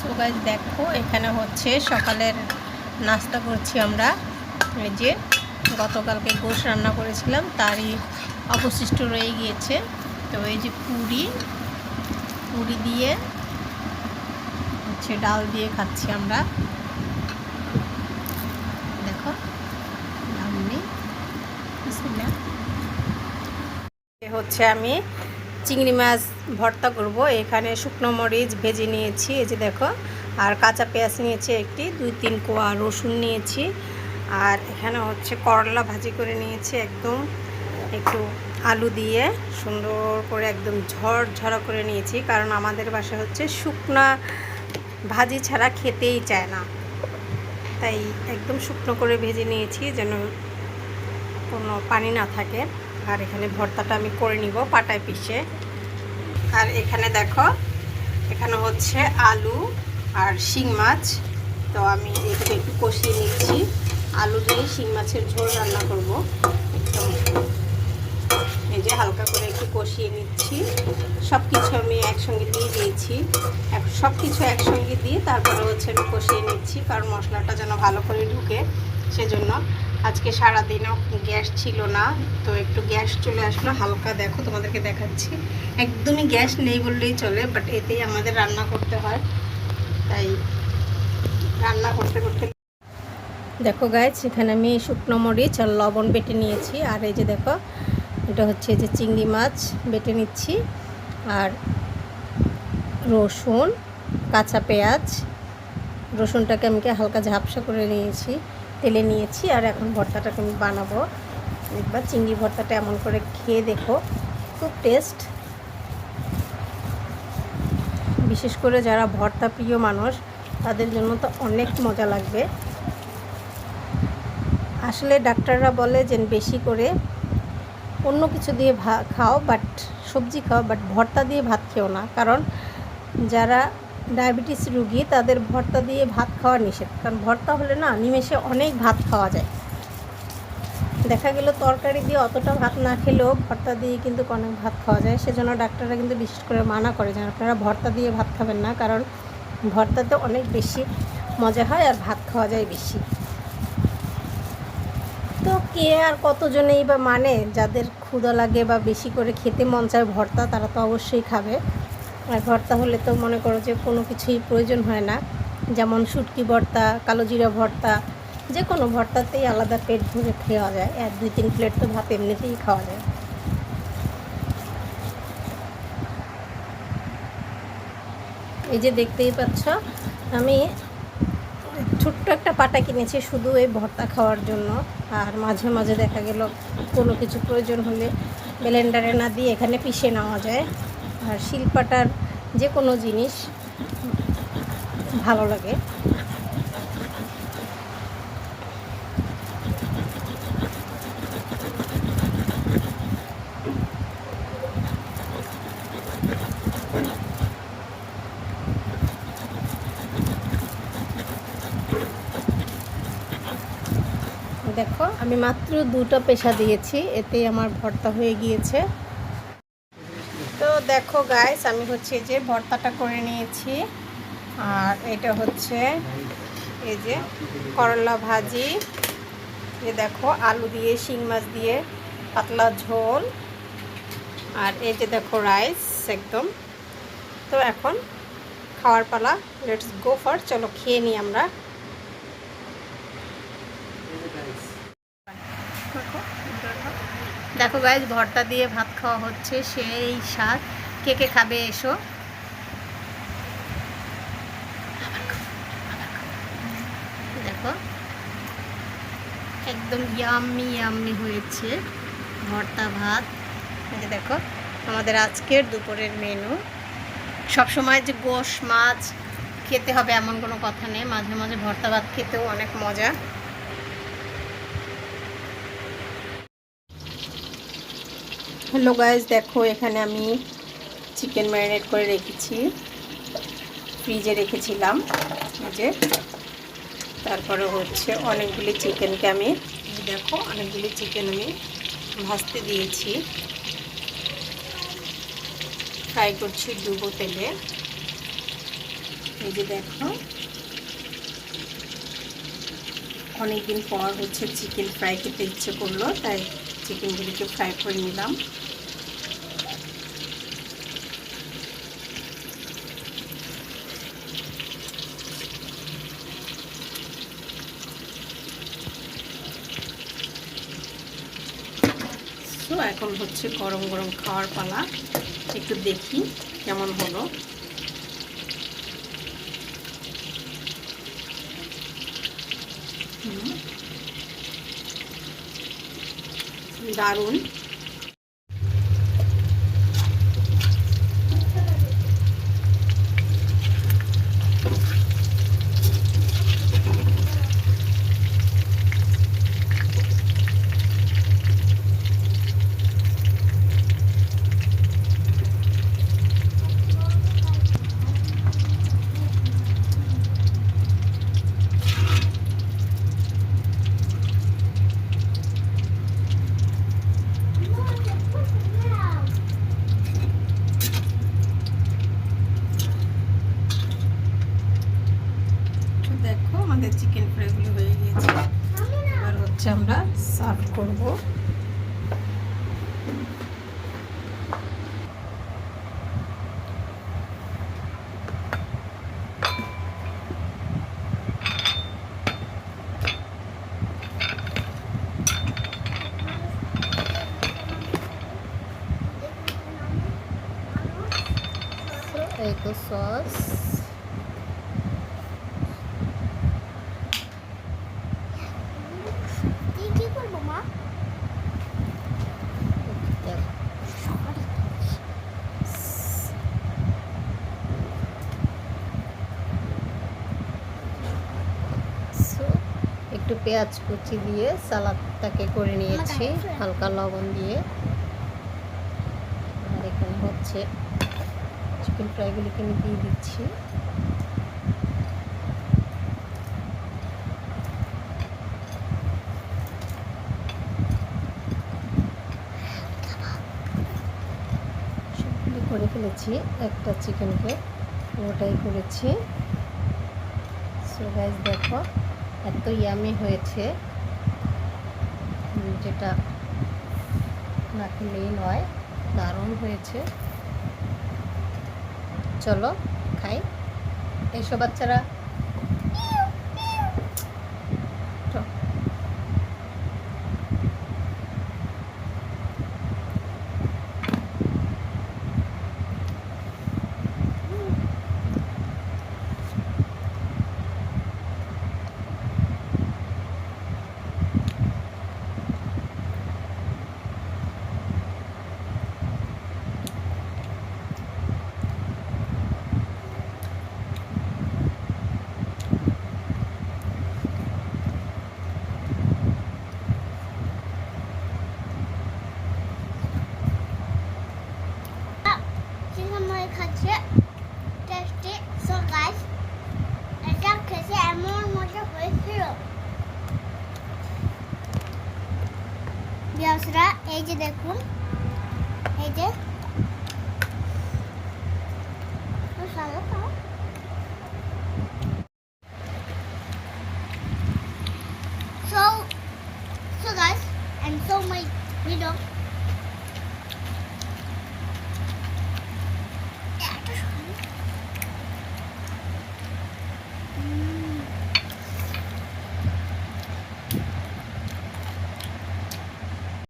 So guys দেখো এখানে হচ্ছে সকালের নাস্তা করছি আমরা। এই যে গতকালকে গোশ রান্না করেছিলাম তারই অবশিষ্ট রয়ে গিয়েছে। তো এই যে পুরি দিয়ে হচ্ছে ডাল দিয়ে খাচ্ছি আমরা। দেখো হচ্ছে আমি চিংড়ি মাছ ভর্তা করব। এখানে শুকনো মরিচ ভেজে নিয়েছি, এই যে দেখো, আর কাঁচা পেঁয়াজ নিয়েছি একটি, 2-3 কোয়া রসুন নিয়েছি, আর এখানে হচ্ছে করলা ভাজি করে নিয়েছি একদম একটু আলু দিয়ে সুন্দর করে একদম ঝরঝরা করে নিয়েছি, কারণ আমাদের বাসায় হচ্ছে শুকনা ভাজি ছাড়া খেতেই চায় না, তাই একদম শুকনো করে ভেজে নিয়েছি যেন কোনো পানি না থাকে। আর এখানে ভর্তাটা আমি করে নিব পাটায় পিষে। আর এখানে দেখো, এখানে হচ্ছে আলু আর শিং মাছ, তো আমি এটাকে একটু কষিয়ে নিচ্ছি। আলু দিয়ে শিং মাছের ঝোল রান্না করব। একদম এই যে হালকা করে একটু কষিয়ে নিচ্ছি। সব কিছু আমি একসঙ্গে দিয়ে দিয়েছি, সব কিছু একসঙ্গে দিয়ে তারপরে হচ্ছে আমি কষিয়ে নিচ্ছি, কারণ মশলাটা যেন ভালো করে ঢুকে। সেজন্য আজকে সারাদিনও গ্যাস ছিল না, তো একটু গ্যাস চলে আসলো হালকা। দেখো তোমাদেরকে দেখাচ্ছি, একদমই গ্যাস নেই বললেই চলে, বাট এতেই আমাদের রান্না করতে হয়, তাই রান্না করতে করতে দেখো গাইস এখানে আমি শুকনো মরিচ আর লবণ বেটে নিয়েছি। আর এই যে দেখো, এটা হচ্ছে যে চিংড়ি মাছ বেটে নিচ্ছি, আর রসুন, কাঁচা পেঁয়াজ, রসুনটাকে আমি হালকা ঝাপসা করে নিয়েছি, তেলে নিয়েছি। আর এখন ভর্তাটাকে আমি বানাবো। একবার চিংড়ি ভর্তাটা এমন করে খেয়ে দেখো, খুব টেস্ট। বিশেষ করে যারা ভর্তা প্রিয় মানুষ তাদের জন্য তো অনেক মজা লাগবে। আসলে ডাক্তাররা বলে যে বেশি করে অন্য কিছু দিয়ে খাও, বাট সবজি খাও, বাট ভর্তা দিয়ে ভাত খেও না, কারণ যারা ডায়াবেটিস রুগী তাদের ভর্তা দিয়ে ভাত খাওয়া নিষেধ। কারণ ভর্তা হলে না নিমেষে অনেক ভাত খাওয়া যায়। দেখা গেল তরকারি দিয়ে অতটা ভাত না খেলেও ভর্তা দিয়ে কিন্তু অনেক ভাত খাওয়া যায়। সেজন্য ডাক্তাররা কিন্তু বিশেষ করে মানা করে যে আপনারা ভর্তা দিয়ে ভাত খাবেন না, কারণ ভর্তাতে অনেক বেশি মজা হয় আর ভাত খাওয়া যায় বেশি। তো কে আর কতজনেই বা মানে, যাদের ক্ষুধা লাগে বা বেশি করে খেতে মন চায় ভর্তা, তারা তো অবশ্যই খাবে। আর ভর্তা হলে তো মনে করো যে কোনো কিছুই প্রয়োজন হয় না, যেমন শুটকি ভর্তা, কালো জিরা ভর্তা, যে কোনো ভর্তাতেই আলাদা পেট ভরে খাওয়া যায়। 1-2-3 প্লেট তো ভাত এমনিতেই খাওয়া যায়। এই যে দেখতেই পাচ্ছ, আমি ছোট্ট একটা পাটা কিনেছি শুধু এই ভর্তা খাওয়ার জন্য। আর মাঝে মাঝে দেখা গেল কোনো কিছু প্রয়োজন হলে ব্লেন্ডারে না দিয়ে এখানে পিষে নেওয়া যায়। আর শিলপাটার যে কোনো জিনিস ভালো লাগে। দেখো আমি মাত্র 2টা পেশা দিয়েছি, এতেই আমার ভর্তা হয়ে গিয়েছে। তো দেখো গাইস, আমি হচ্ছে যে ভর্তাটা করে নিয়েছি। আর এটা হচ্ছে এই যে করলা ভাজি, এই দেখো আলু দিয়ে শিং মাছ দিয়ে পাতলা ঝোল, আর এই যে দেখো রাইস একদম। তো এখন খাওয়ার পালা, লেটস গো ফর, চলো খেয়ে নিই আমরা। দেখো গাইস, ভর্তা দিয়ে ভাত খাওয়া হচ্ছে, সেই স্বাদ। কে কে খাবে এসো। দেখো একদম ইয়াম্মি ইয়াম্মি হয়েছে ভর্তা ভাত। এই যে দেখো আমাদের আজকের দুপুরের মেনু। সবসময় যে গোশ মাছ খেতে হবে এমন কোনো কথা নেই, মাঝে মাঝে ভর্তা ভাত খেতেও অনেক মজা। হ্যালো গাইস, দেখো এখানে আমি চিকেন ম্যারিনেট করে রেখেছি, ফ্রিজে রেখেছিলাম। যে তারপরে হচ্ছে অনেকগুলি চিকেনকে আমি, দেখো অনেকগুলি চিকেন আমি ভাজতে দিয়েছি, ফ্রাই করছি ডুবো তেলে। এই যে দেখো, অনেকদিন পর হচ্ছে চিকেন ফ্রাই খেতে ইচ্ছে করলো, তাই চিকেনগুলিকে ফ্রাই করে নিলাম। তো এখন হচ্ছে গরম গরম খাওয়ার পালা। একটু দেখি কেমন হলো। দারুণ। দেখো আমাদের চিকেন ফ্রাইগুলো হয়ে গিয়েছে। এবার হচ্ছে আমরা সার্ভ করব। Tomato sauce. কি করবো মা? একটু পেঁয়াজ কুচি দিয়ে সালাদটাকে করে নিয়েছি হালকা লবণ দিয়ে। আর এখানে হচ্ছে চিকেন ফ্রাইগুলিকে আমি দিয়ে দিচ্ছি। সবগুলি করে ফেলেছি, একটা চিকেনকে ওটাই করেছি। সো গাইস দেখো এত ইয়ামি হয়েছে, যেটা না খেলেই নয়, দারুণ হয়েছে। চলো খাই। এসো বাচ্চারা। খাচ্ছে টেস্টি। সো গাইস এটা খেতে এমন মজা হয়েছিল। ভিউয়ার্সরা এই যে দেখুন, এই যে so guys, and so my video